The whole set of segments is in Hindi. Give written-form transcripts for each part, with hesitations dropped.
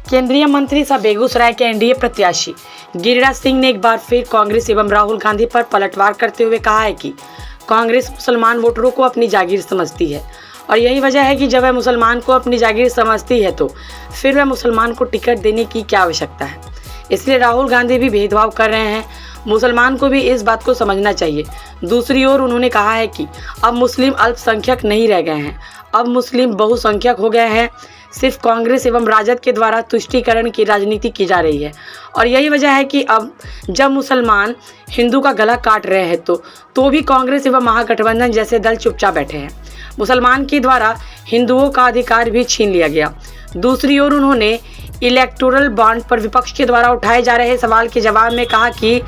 केंद्रीय मंत्री सह बेगूसराय के एनडीए प्रत्याशी गिरिराज सिंह ने एक बार फिर कांग्रेस एवं राहुल गांधी पर पलटवार करते हुए कहा है कि कांग्रेस मुसलमान वोटरों को अपनी जागीर समझती है और यही वजह है कि जब वह मुसलमान को अपनी जागीर समझती है तो फिर वह मुसलमान को टिकट देने की क्या आवश्यकता है। इसलिए राहुल गांधी भी भेदभाव कर रहे हैं, मुसलमान को भी इस बात को समझना चाहिए। दूसरी ओर उन्होंने कहा है कि अब मुस्लिम अल्पसंख्यक नहीं रह गए हैं, अब मुस्लिम बहुसंख्यक हो गए हैं। सिर्फ कांग्रेस एवं राजद के द्वारा तुष्टीकरण की राजनीति की जा रही है और यही वजह है कि अब जब मुसलमान हिंदू का गला काट रहे हैं तो भी कांग्रेस एवं महागठबंधन जैसे दल चुपचाप बैठे हैं। मुसलमान के द्वारा हिंदुओं का अधिकार भी छीन लिया गया। दूसरी ओर उन्होंने इलेक्टोरल बॉन्ड पर विपक्ष के द्वारा उठाए जा रहे सवाल के जवाब में कहा कि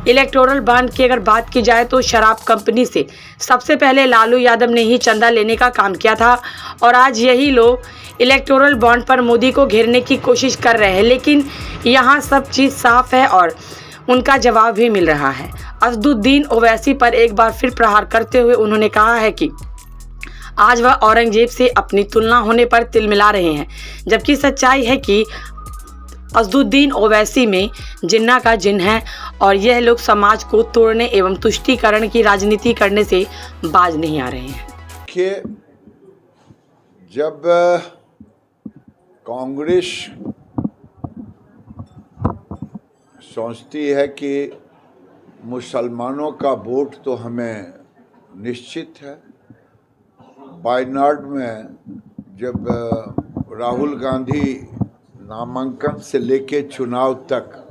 इलेक्टोरल बॉन्ड की अगर बात की जाए तो शराब कंपनी से सबसे पहले लालू यादव ने ही चंदा लेने का काम किया था और आज यही लोग इलेक्टोरल बॉन्ड पर मोदी को घेरने की कोशिश कर रहे हैं। लेकिन यहाँ सब चीज़ साफ है और उनका जवाब भी मिल रहा है। असदुद्दीन ओवैसी पर एक बार फिर प्रहार करते हुए उन्होंने कहा है कि आज वह औरंगजेब से अपनी तुलना होने पर तिलमिला रहे हैं, जबकि सच्चाई है कि असदुद्दीन ओवैसी में जिन्ना का जिन्न है और यह लोग समाज को तोड़ने एवं तुष्टीकरण की राजनीति करने से बाज नहीं आ रहे हैं। देखिए, जब कांग्रेस सोचती है कि मुसलमानों का वोट तो हमें निश्चित है, वायनाड में जब राहुल गांधी नामांकन से लेके चुनाव तक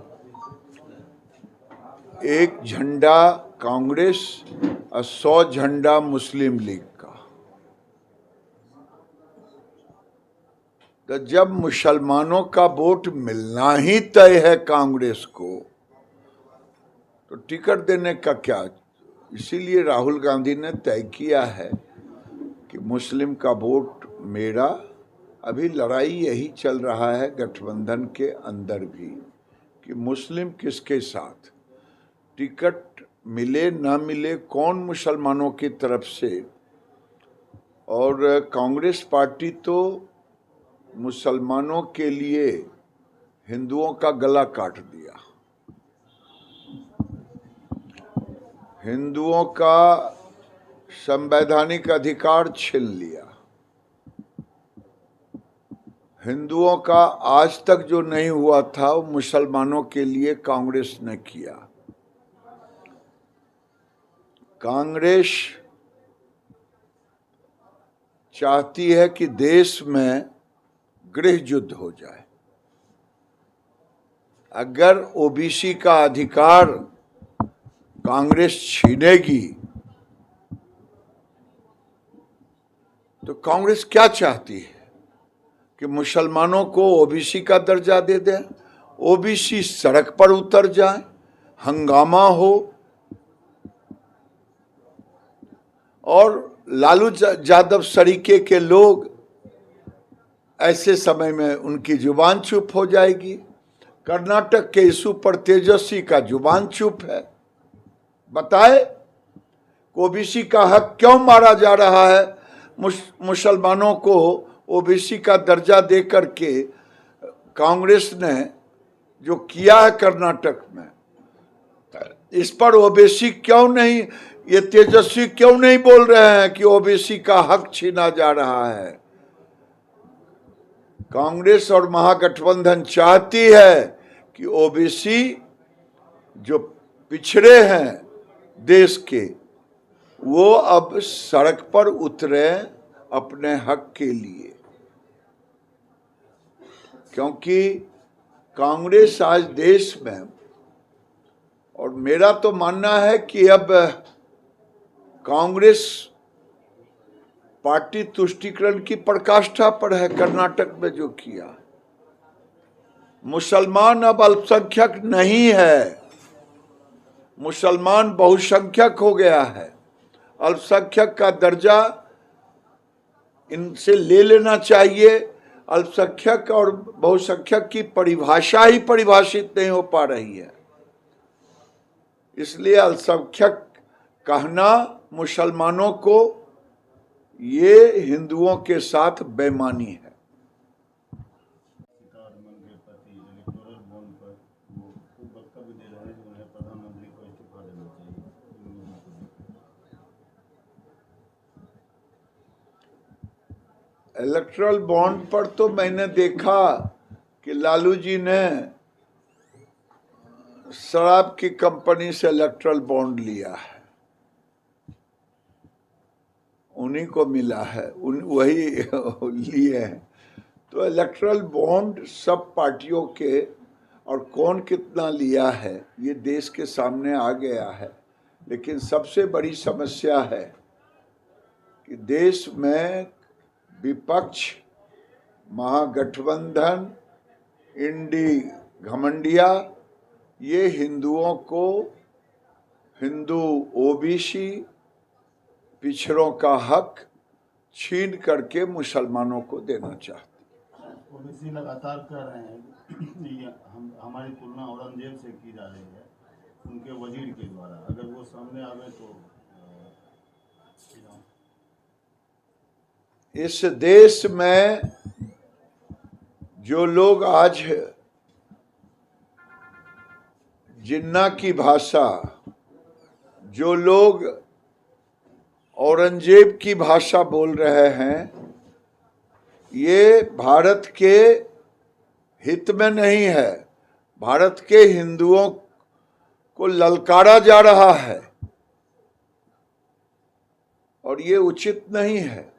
एक झंडा कांग्रेस और 100 झंडा मुस्लिम लीग का, तो जब मुसलमानों का वोट मिलना ही तय है कांग्रेस को, तो टिकट देने का क्या। इसीलिए राहुल गांधी ने तय किया है कि मुस्लिम का वोट मेरा। अभी लड़ाई यही चल रहा है गठबंधन के अंदर भी कि मुस्लिम किसके साथ, टिकट मिले ना मिले, कौन मुसलमानों की तरफ से। और कांग्रेस पार्टी तो मुसलमानों के लिए हिंदुओं का गला काट दिया, हिंदुओं का संवैधानिक अधिकार छीन लिया, हिंदुओं का आज तक जो नहीं हुआ था वो मुसलमानों के लिए कांग्रेस ने किया। कांग्रेस चाहती है कि देश में गृह युद्ध हो जाए। अगर ओबीसी का अधिकार कांग्रेस छीनेगी तो कांग्रेस क्या चाहती है कि मुसलमानों को ओबीसी का दर्जा दे दें, ओबीसी सड़क पर उतर जाए, हंगामा हो और लालू यादव सरीके के लोग ऐसे समय में उनकी जुबान चुप हो जाएगी। कर्नाटक के इशू पर तेजस्वी का जुबान चुप है। बताए ओबीसी का हक क्यों मारा जा रहा है। मुसलमानों को ओबीसी का दर्जा देकर के कांग्रेस ने जो किया है कर्नाटक में, इस पर ओबीसी क्यों नहीं, ये तेजस्वी क्यों नहीं बोल रहे हैं कि ओबीसी का हक छीना जा रहा है। कांग्रेस और महागठबंधन चाहती है कि ओबीसी जो पिछड़े हैं देश के, वो अब सड़क पर उतरे अपने हक के लिए, क्योंकि कांग्रेस आज देश में, और मेरा तो मानना है कि अब कांग्रेस पार्टी तुष्टीकरण की पराकाष्ठा पर है। कर्नाटक में जो किया, मुसलमान अब अल्पसंख्यक नहीं है, मुसलमान बहुसंख्यक हो गया है। अल्पसंख्यक का दर्जा इनसे ले लेना चाहिए। अल्पसंख्यक और बहुसंख्यक की परिभाषा ही परिभाषित नहीं हो पा रही है, इसलिए अल्पसंख्यक कहना मुसलमानों को, ये हिंदुओं के साथ बेईमानी है। समाजवादी इलेक्टोरल बॉन्ड पर वो खूब वक्तव्य दे रहे हैं कि उन्हें प्रधानमंत्री को इस्तीफा देना चाहिए। इलेक्टोरल बॉन्ड पर तो मैंने देखा कि लालू जी ने शराब की कंपनी से इलेक्टोरल बॉन्ड लिया है, उन्हीं को मिला है, वही लिए हैं। तो इलेक्टोरल बॉन्ड सब पार्टियों के और कौन कितना लिया है ये देश के सामने आ गया है। लेकिन सबसे बड़ी समस्या है कि देश में विपक्ष, महागठबंधन, इंडी घमंडिया, ये हिंदुओं को, हिंदू ओबीसी पिछड़ों का हक छीन करके मुसलमानों को देना चाहते। ओबीसी लगातार कह रहे हैं कि हमारी तुलना औरंगजेब से की जा रही है उनके वजीर के द्वारा, अगर वो सामने आवे तो इस देश में जो लोग आज जिन्ना की भाषा, जो लोग औरंगजेब की भाषा बोल रहे हैं, ये भारत के हित में नहीं है। भारत के हिंदुओं को ललकारा जा रहा है और ये उचित नहीं है।